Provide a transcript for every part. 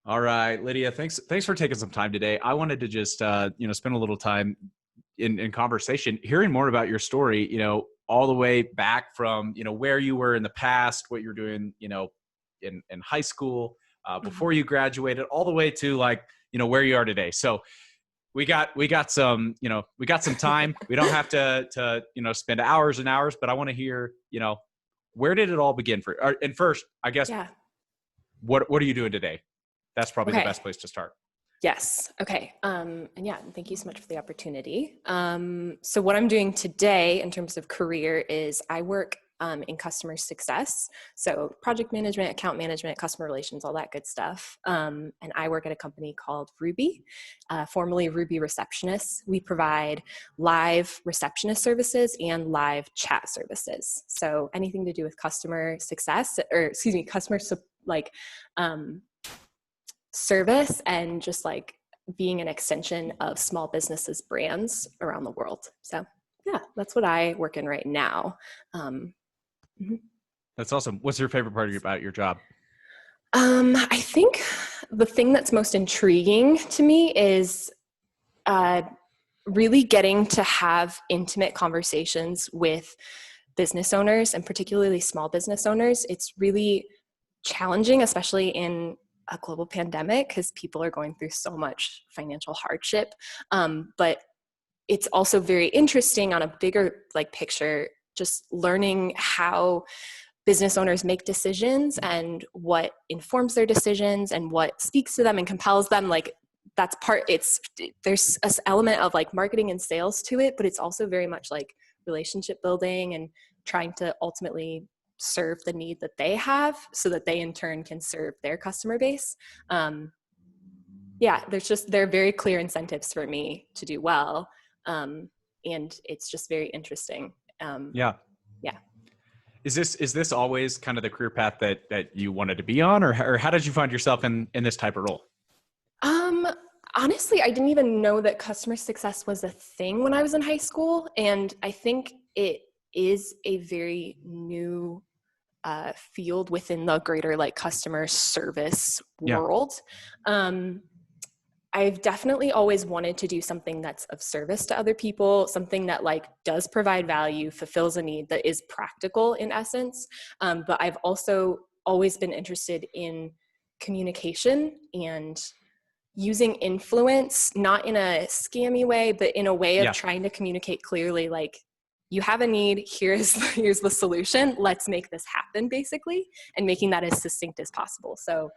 All right, Lydia, thanks for taking some time today. I wanted to just spend a little time in conversation, hearing more about your story, all the way back from, where you were in the past, what you're doing, in high school, Mhm. before you graduated, all the way to like, where you are today. So we got some time. We don't have to spend hours and hours, but I want to hear, where did it all begin and first, I guess, Yeah. what are you doing today? That's probably the Okay. best place to start. Yes. Okay. And yeah, thank you so much for the opportunity. So what I'm doing today in terms of career is I work in customer success. So project management, account management, customer relations, all that good stuff. And I work at a company called Ruby, formerly Ruby Receptionists. We provide live receptionist services and live chat services. So anything to do with customer success, or excuse me, like, um, service and just like being an extension of small businesses brands around the world. So yeah, that's what I work in right now. Um, mhm. That's awesome. What's your favorite part about your job? I think the thing that's most intriguing to me is uh, really getting to have intimate conversations with business owners and particularly small business owners. It's really challenging, especially in a global pandemic, because people are going through so much financial hardship. But it's also very interesting on a bigger like picture, just learning how business owners make decisions and what informs their decisions and what speaks to them and compels them. Like that's there's an element of like marketing and sales to it, but it's also very much like relationship building and trying to ultimately serve the need that they have so that they in turn can serve their customer base. Um, yeah, there are very clear incentives for me to do well. Um, and it's just very interesting. Um, Yeah. yeah. Is this always kind of the career path that you wanted to be on, or how did you find yourself in this type of role? Um, Honestly, I didn't even know that customer success was a thing when I was in high school. And I think it is a very new field within the greater like customer service Yeah. world. Um, I've definitely always wanted to do something that's of service to other people, something that like does provide value, fulfills a need, that is practical in essence. But I've also always been interested in communication and using influence, not in a scammy way, but in a way of Yeah. trying to communicate clearly, like, you have a need, here's the solution, let's make this happen, basically, and making that as succinct as possible. So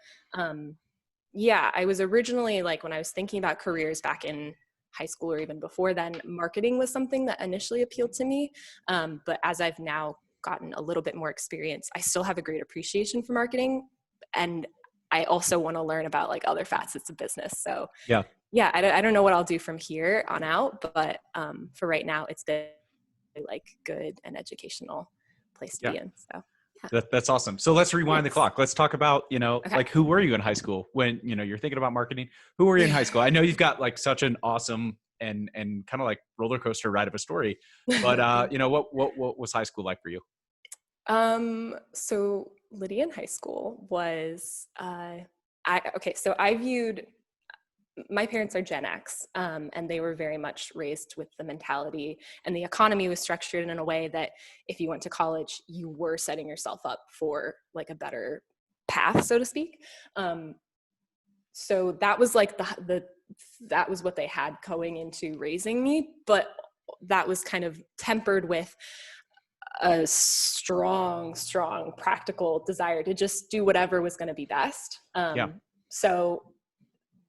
yeah, I was originally, like, when I was thinking about careers back in high school or even before then, marketing was something that initially appealed to me. But as I've now gotten a little bit more experience, I still have a great appreciation for marketing. And I also want to learn about like other facets of business. So Yeah. yeah, I don't know what I'll do from here on out, but for right now, it's been like good and educational place to Yeah. be in. So yeah, That's awesome. So let's rewind the thanks. clock. Let's talk about, Okay. like, who were you in high school when, you're thinking about marketing? Who were you in high school? I know you've got like such an awesome and kind of like roller coaster ride of a story, but Thank you. what was high school like for you? So Lydia in high school was, so I viewed, my parents are Gen X, and they were very much raised with the mentality, and the economy was structured in a way that if you went to college, you were setting yourself up for like a better path, so to speak. Um, so that was like that was what they had going into raising me, but that was kind of tempered with a strong practical desire to just do whatever was going to be best. Yeah. So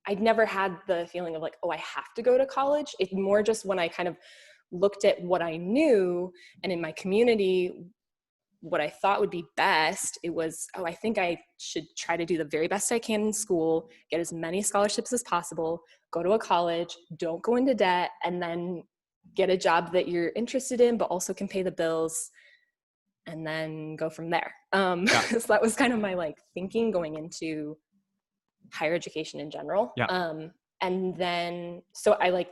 I'd never had the feeling of like, oh, I have to go to college. It's more just when I kind of looked at what I knew and in my community, what I thought would be best, it was, oh, I think I should try to do the very best I can in school, get as many scholarships as possible, go to a college, don't go into debt, and then get a job that you're interested in, but also can pay the bills, and then go from there. Yeah. So that was kind of my like thinking going into higher education in general. Yeah. And then, so I like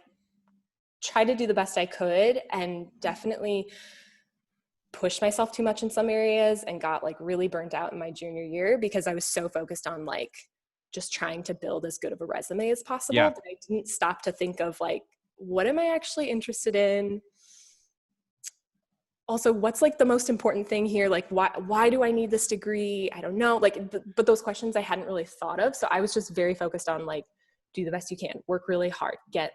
tried to do the best I could and definitely pushed myself too much in some areas and got like really burnt out in my junior year because I was so focused on like just trying to build as good of a resume as possible. Yeah. But I didn't stop to think of like, what am I actually interested in? Also, what's like the most important thing here? Like, why do I need this degree? I don't know. Like, but those questions I hadn't really thought of. So I was just very focused on like, do the best you can, work really hard, get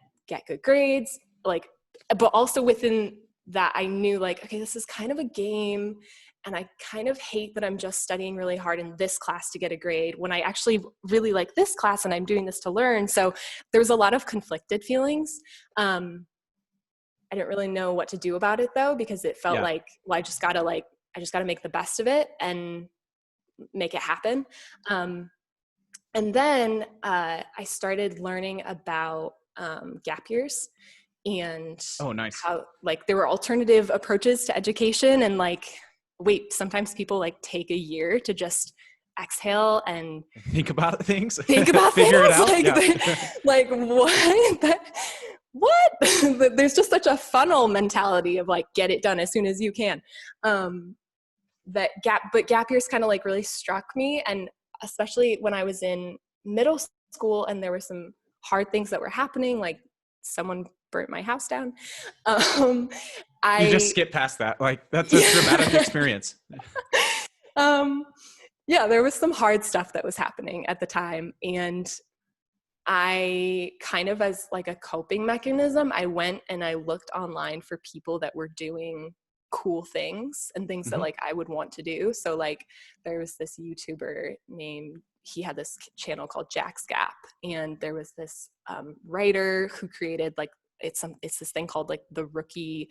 good grades. Like, but also within that, I knew like, okay, this is kind of a game. And I kind of hate that I'm just studying really hard in this class to get a grade when I actually really like this class and I'm doing this to learn. So there was a lot of conflicted feelings. I didn't really know what to do about it though, because it felt like, well, I just gotta make the best of it and make it happen. And then I started learning about gap years and Oh, nice. how like there were alternative approaches to education, and like, wait, sometimes people like take a year to just exhale and Think about things. Figure it out. Like, Yeah. like what? There's just such a funnel mentality of like, get it done as soon as you can. But gap years kind of like really struck me. And especially when I was in middle school and there were some hard things that were happening, like someone burnt my house down. You just skip past that. Like, that's a traumatic experience. Yeah, there was some hard stuff that was happening at the time. And I kind of, as like a coping mechanism, I went and I looked online for people that were doing cool things and things that like I would want to do. So like there was this YouTuber he had this channel called Jack's Gap, and there was this writer who created like, it's this thing called like the Rookie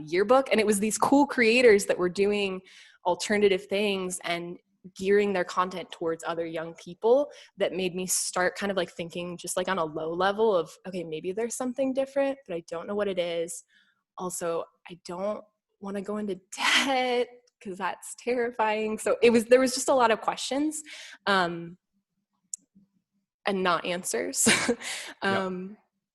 yearbook. And it was these cool creators that were doing alternative things and gearing their content towards other young people that made me start kind of like thinking just like on a low level of, okay, maybe there's something different, but I don't know what it is. Also, I don't want to go into debt because that's terrifying. So there was just a lot of questions and not answers.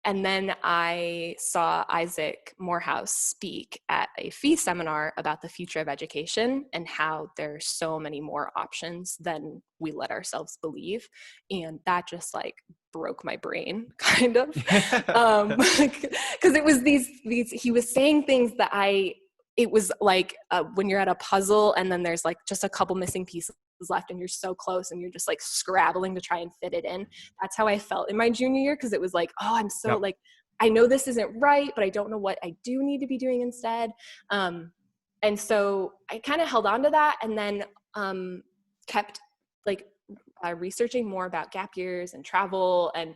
And then I saw Isaac Morehouse speak at a fee seminar about the future of education and how there's so many more options than we let ourselves believe. And that just like broke my brain kind of. Because it was he was saying things that it was like when you're at a puzzle and then there's like just a couple missing pieces left and you're so close and you're just like scrabbling to try and fit it in. That's how I felt in my junior year, because it was like, oh, I'm so like, I know this isn't right, but I don't know what I do need to be doing instead. And so I kind of held on to that, and then kept like researching more about gap years and travel and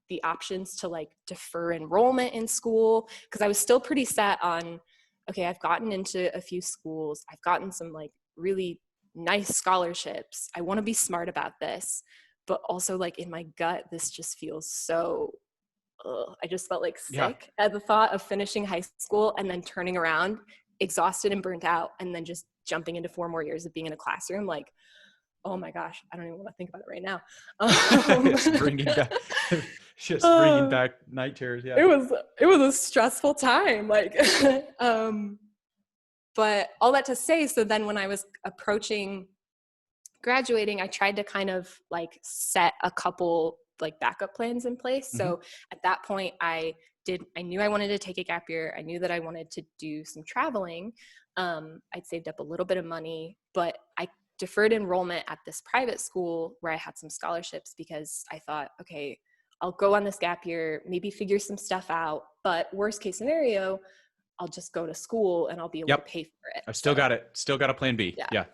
the options to like defer enrollment in school, because I was still pretty set on, okay, I've gotten into a few schools, I've gotten some like really nice scholarships, I want to be smart about this, but also like in my gut, this just feels so, I just felt like sick at the thought of finishing high school and then turning around exhausted and burnt out and then just jumping into 4 more years of being in a classroom. Like, oh my gosh, I don't even want to think about it right now. Just bringing back night terrors. Yeah, it was a stressful time. Like, but all that to say, so then when I was approaching graduating, I tried to kind of like set a couple like backup plans in place. So at that point I knew I wanted to take a gap year. I knew that I wanted to do some traveling. I'd saved up a little bit of money, but I deferred enrollment at this private school where I had some scholarships, because I thought, okay, I'll go on this gap year, maybe figure some stuff out, but worst case scenario, I'll just go to school and I'll be able to pay for it. I've still got it. Still got a plan B. Yeah.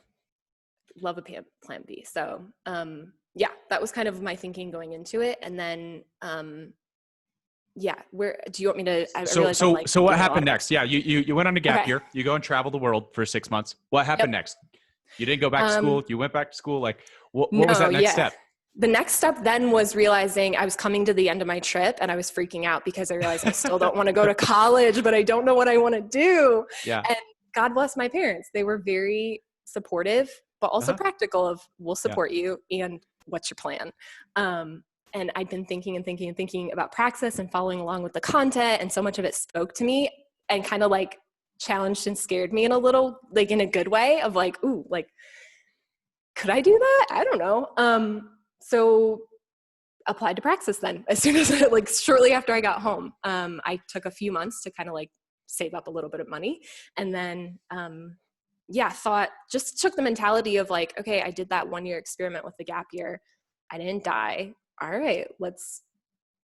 Love a plan B. So, that was kind of my thinking going into it. And then, where do you want me to, so what happened next? Yeah. You went on a gap year, you go and travel the world for 6 months. What happened next? You didn't go back to school. You went back to school. Like what was that next step? The next step then was realizing I was coming to the end of my trip, and I was freaking out because I realized I still don't want to go to college, but I don't know what I want to do. Yeah. And God bless my parents. They were very supportive, but also practical of, we'll support you, and what's your plan? And I'd been thinking about Praxis and following along with the content, and so much of it spoke to me and kind of like challenged and scared me in a little, like in a good way of like, ooh, like, could I do that? I don't know. So applied to Praxis then as soon as like shortly after I got home. I took a few months to kind of like save up a little bit of money, and then just took the mentality of like, okay, I did that 1-year experiment with the gap year. I didn't die. All right, let's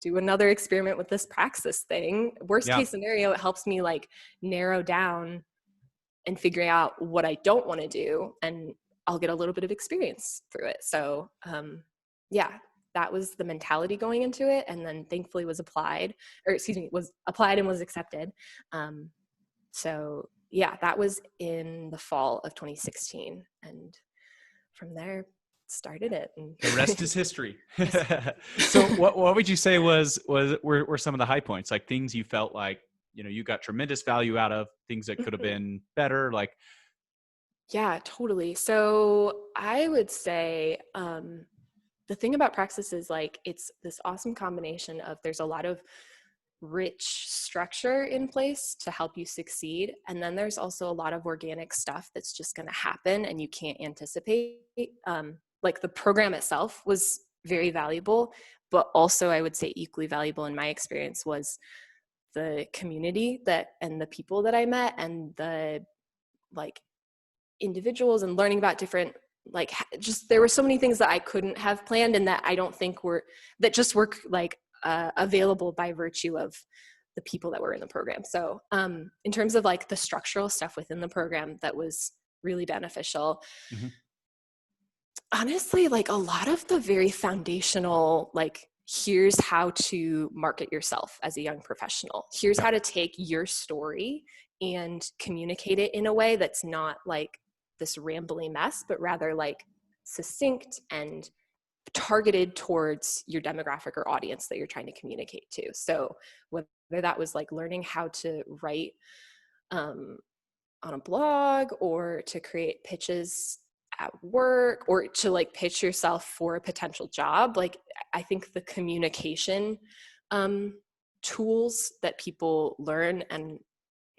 do another experiment with this Praxis thing. Worst case scenario, it helps me like narrow down and figuring out what I don't want to do, and I'll get a little bit of experience through it. So that was the mentality going into it. And then thankfully was applied and was accepted. So yeah, that was in the fall of 2016. And from there started it. And the rest is history. Yes. So what would you say were some of the high points, like things you felt like, you got tremendous value out of, things that could have been better? Like, yeah, totally. So I would say, the thing about Praxis is like, it's this awesome combination of, there's a lot of rich structure in place to help you succeed. And then there's also a lot of organic stuff that's just going to happen and you can't anticipate. Like the program itself was very valuable, but also I would say equally valuable in my experience was the community and the people that I met, and the like individuals, and learning about different, like, just there were so many things that I couldn't have planned and that I don't think that just were like available by virtue of the people that were in the program. So in terms of like the structural stuff within the program, that was really beneficial. mm-hmm. Honestly, like a lot of the very foundational, like, here's how to market yourself as a young professional. Here's how to take your story and communicate it in a way that's not like this rambly mess, but rather like succinct and targeted towards your demographic or audience that you're trying to communicate to. So whether that was like learning how to write on a blog, or to create pitches at work, or to like pitch yourself for a potential job, like I think the communication tools that people learn and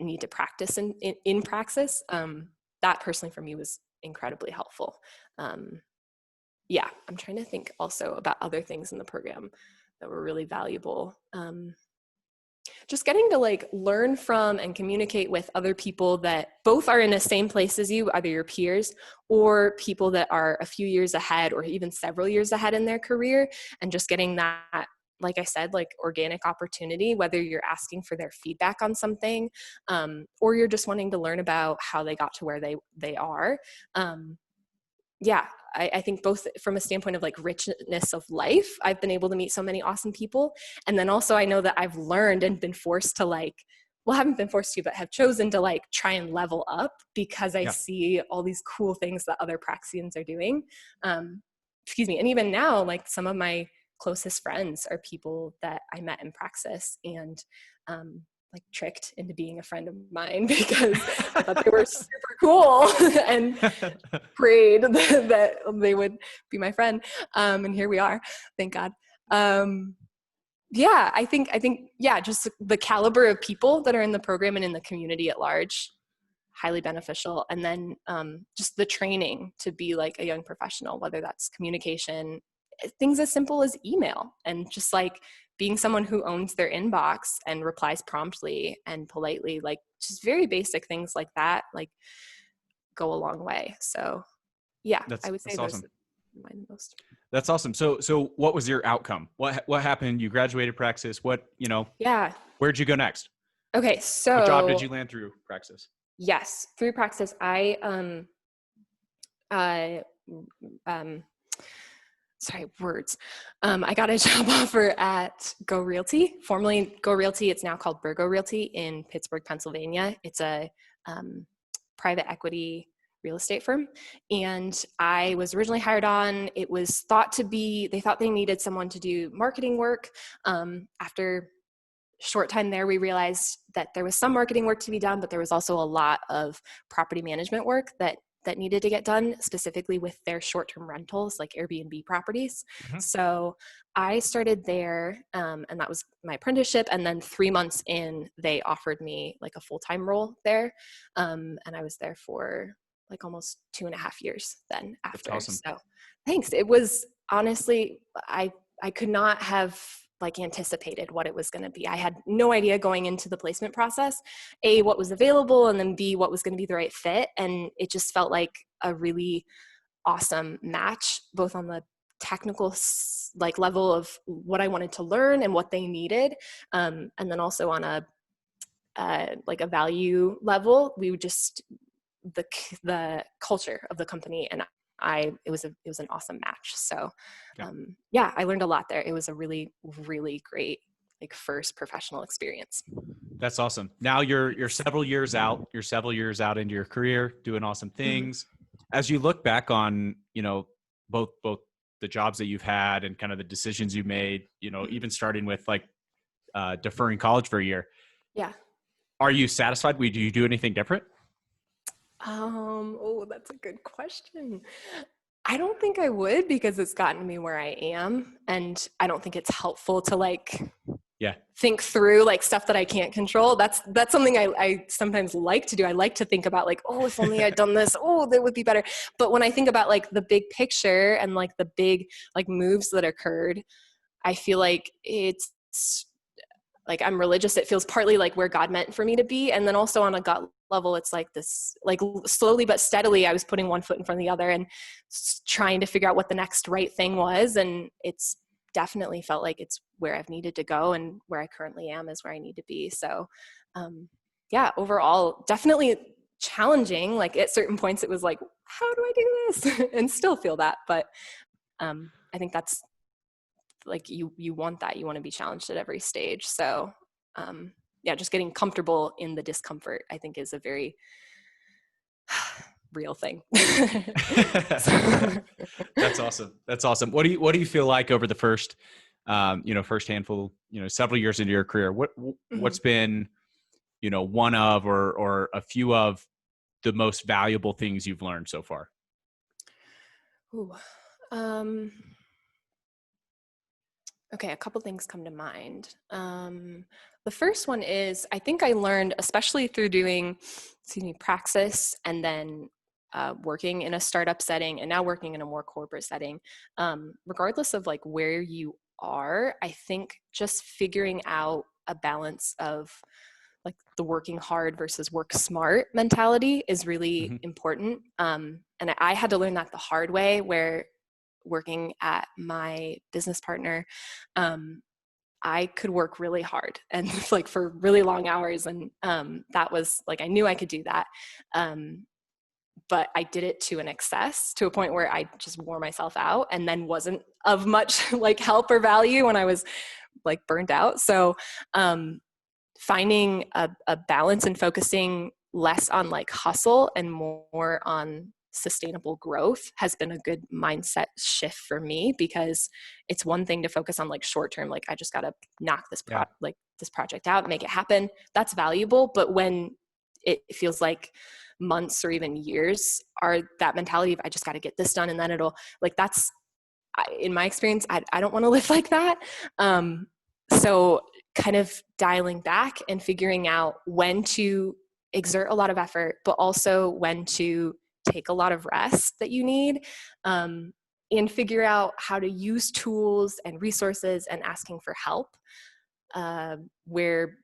need to practice in Praxis, that personally for me was incredibly helpful. I'm trying to think also about other things in the program that were really valuable. Just getting to like learn from and communicate with other people that both are in the same place as you, either your peers or people that are a few years ahead or even several years ahead in their career, and just getting that, like I said, like organic opportunity, whether you're asking for their feedback on something, or you're just wanting to learn about how they got to where they are. I think both from a standpoint of like richness of life, I've been able to meet so many awesome people. And then also I know that I've learned and been forced to like, well, haven't been forced to, but have chosen to like try and level up because I see all these cool things that other Praxians are doing. And even now, like some of my closest friends are people that I met in Praxis, and like tricked into being a friend of mine because I thought they were super cool and prayed that they would be my friend. And here we are, thank God. I think, just the caliber of people that are in the program and in the community at large, highly beneficial. And then just the training to be like a young professional, whether that's communication, things as simple as email, and just like being someone who owns their inbox and replies promptly and politely, like just very basic things like that, like go a long way. So I would say those awesome. remind the most. That's awesome. So what was your outcome? What happened? You graduated Praxis. Where'd you go next? Okay. So what job did you land through Praxis? Yes. Through Praxis, I got a job offer at Go Realty, formerly Go Realty. It's now called Burgo Realty in Pittsburgh, Pennsylvania. It's a private equity real estate firm. And I was originally hired on. It was they thought they needed someone to do marketing work. After a short time there, we realized that there was some marketing work to be done, but there was also a lot of property management work that needed to get done, specifically with their short-term rentals, like Airbnb properties. Mm-hmm. So I started there, and that was my apprenticeship. And then 3 months in, they offered me like a full-time role there. And I was there for like almost 2.5 years then after. That's awesome. So thanks. It was honestly, I I could not have like anticipated what it was going to be. I had no idea going into the placement process, A, what was available, and then B, what was going to be the right fit. And it just felt like a really awesome match, both on the technical like level of what I wanted to learn and what they needed. And then also on a like a value level, we would just, the culture of the company and it was an awesome match. So yeah, I learned a lot there. It was a really, really great like first professional experience. That's awesome. Now you're several years out. You're several years out into your career, doing awesome things. As you look back on, both the jobs that you've had and kind of the decisions you made, even starting with like deferring college for a year. Yeah. Are you satisfied? Do you do anything different? Oh, that's a good question. I don't think I would, because it's gotten me where I am, and I don't think it's helpful to like think through like stuff that I can't control. That's something I sometimes like to do. I like to think about like, oh, if only I'd done this, oh, that would be better. But when I think about like the big picture and like the big like moves that occurred, I feel like it's like I'm religious. It feels partly like where God meant for me to be. And then also on a gut level, it's like this, like slowly but steadily, I was putting one foot in front of the other and trying to figure out what the next right thing was. And it's definitely felt like it's where I've needed to go, and where I currently am is where I need to be. So yeah, overall, definitely challenging. Like at certain points it was like, how do I do this? And still feel that. But I think that's, like you want that, you want to be challenged at every stage. So yeah, just getting comfortable in the discomfort, I think, is a very real thing. That's awesome. That's awesome. What do you feel like over the first first handful, several years into your career, what's been, one of or a few of the most valuable things you've learned so far? Ooh, okay, a couple things come to mind. The first one is, I think I learned, especially through doing, Praxis, and then working in a startup setting, and now working in a more corporate setting, regardless of like where you are, I think just figuring out a balance of like the working hard versus work smart mentality is really important. And I had to learn that the hard way, where working at my business partner, I could work really hard and like for really long hours. And that was like, I knew I could do that. But I did it to an excess, to a point where I just wore myself out, and then wasn't of much like help or value when I was like burned out. So finding a balance and focusing less on like hustle and more on sustainable growth has been a good mindset shift for me, because it's one thing to focus on like short term, like I just got to knock this this project out, make it happen. That's valuable. But when it feels like months or even years are that mentality of I just got to get this done, and then it'll like, that's in my experience, I don't want to live like that. So kind of dialing back and figuring out when to exert a lot of effort, but also when to take a lot of rest that you need, and figure out how to use tools and resources, and asking for help where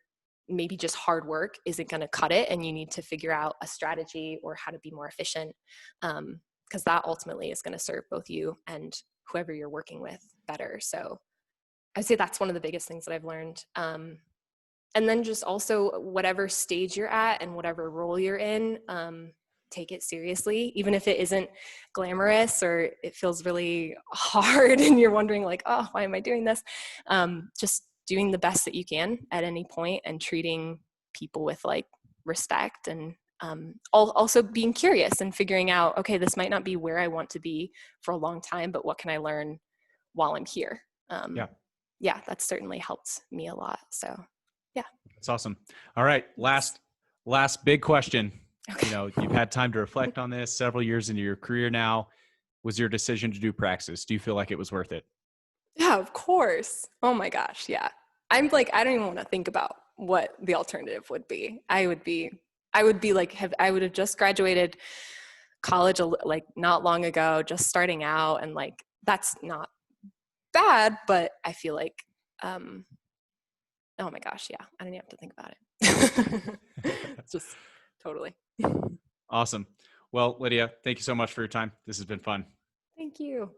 maybe just hard work isn't going to cut it, and you need to figure out a strategy or how to be more efficient, because that ultimately is going to serve both you and whoever you're working with better. So I'd say that's one of the biggest things that I've learned. And then just also, whatever stage you're at and whatever role you're in, take it seriously, even if it isn't glamorous or it feels really hard and you're wondering like, oh, why am I doing this? Just doing the best that you can at any point, and treating people with like respect, and also being curious and figuring out, okay, this might not be where I want to be for a long time, but what can I learn while I'm here? Yeah, that's certainly helped me a lot. So yeah. That's awesome. All right. Last big question. Okay. You've had time to reflect on this, several years into your career now. Was your decision to do Praxis? Do you feel like it was worth it? Yeah, of course. Oh my gosh. Yeah. I'm like, I don't even want to think about what the alternative would be. I would be like, I would have just graduated college like not long ago, just starting out, and like, that's not bad, but I feel like, oh my gosh, yeah, I didn't even have to think about it. It's just totally. Awesome. Well, Lydia, thank you so much for your time. This has been fun. Thank you.